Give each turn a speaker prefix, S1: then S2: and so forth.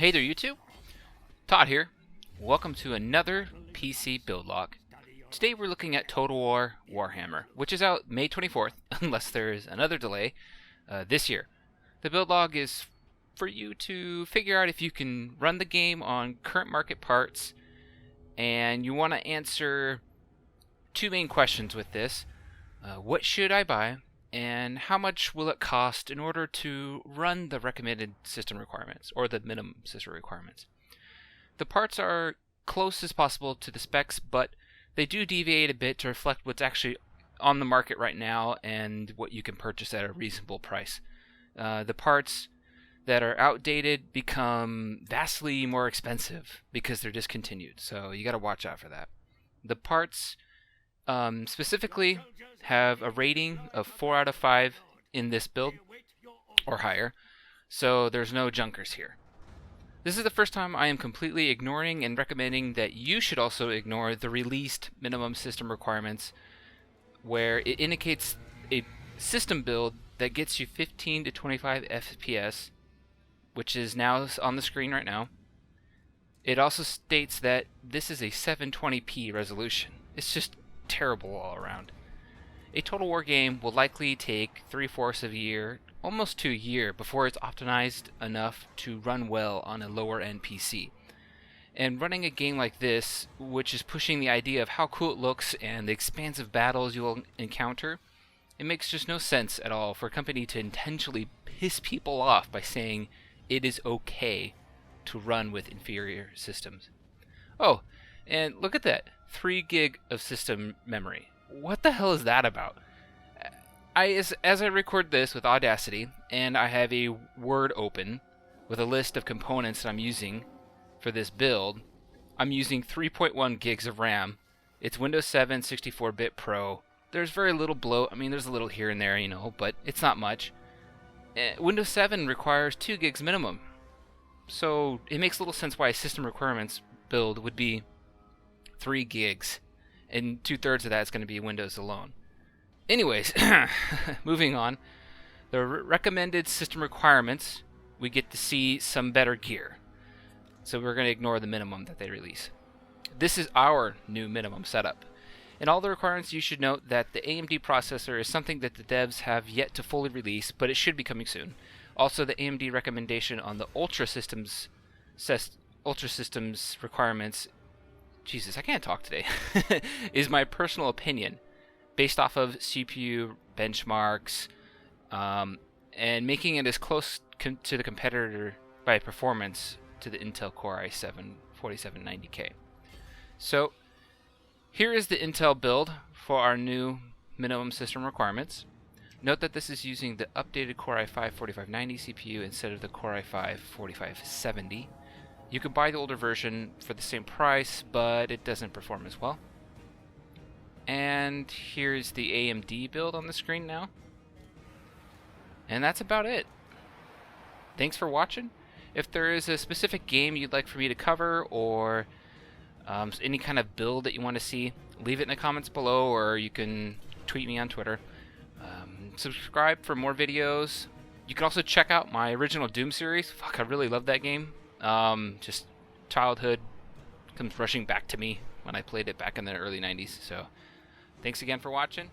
S1: Hey there YouTube, Todd here. Welcome to another PC build log. Today we're looking at Total War Warhammer, which is out May 24th, unless there is another delay, this year. The build log is for you to figure out if you can run the game on current market parts, and you want to answer two main questions with this. What should I buy? And how much will it cost in order to run the recommended system requirements, or the minimum system requirements? The parts are close as possible to the specs, but they do deviate a bit to reflect what's actually on the market right now and what you can purchase at a reasonable price. The parts that are outdated become vastly more expensive because they're discontinued, so you got to watch out for that. The parts specifically have a rating of 4 out of 5 in this build or higher, so there's no junkers here. This is the first time I am completely ignoring and recommending that you should also ignore the released minimum system requirements, where it indicates a system build that gets you 15 to 25 FPS, which is now on the screen right now. It also states that this is a 720p resolution. It's just terrible all around. A Total War game will likely take 3/4 of a year, almost to a year, before it's optimized enough to run well on a lower end PC. And running a game like this, which is pushing the idea of how cool it looks and the expansive battles you'll encounter, it makes just no sense at all for a company to intentionally piss people off by saying it is okay to run with inferior systems. Oh, and look at that, 3 gig of system memory. What the hell is that about? As I record this with Audacity, and I have a Word open with a list of components that I'm using for this build, I'm using 3.1 gigs of RAM. It's Windows 7 64-bit Pro. There's very little bloat. I mean, there's a little here and there, you know, but it's not much. Windows 7 requires 2 gigs minimum. So it makes little sense why a system requirements build would be 3 gigs, and 2/3 of that is going to be Windows alone. Anyways, moving on. The recommended system requirements, we get to see some better gear. So we're going to ignore the minimum that they release. This is our new minimum setup. In all the requirements, you should note that the AMD processor is something that the devs have yet to fully release, but it should be coming soon. Also, the AMD recommendation on the Ultra Systems requirements, Jesus, I can't talk today, is my personal opinion, based off of CPU benchmarks, and making it as close to the competitor by performance to the Intel Core i7 4790K. So here is the Intel build for our new minimum system requirements. Note that this is using the updated Core i5 4590 CPU instead of the Core i5 4570. You can buy the older version for the same price, but it doesn't perform as well. And here's the AMD build on the screen now. And that's about it. Thanks for watching. If there is a specific game you'd like for me to cover, or any kind of build that you want to see, leave it in the comments below, or you can tweet me on Twitter. Subscribe for more videos. You can also check out my original Doom series. Fuck, I really love that game. Just childhood comes rushing back to me when I played it back in the early 90s. So thanks again for watching.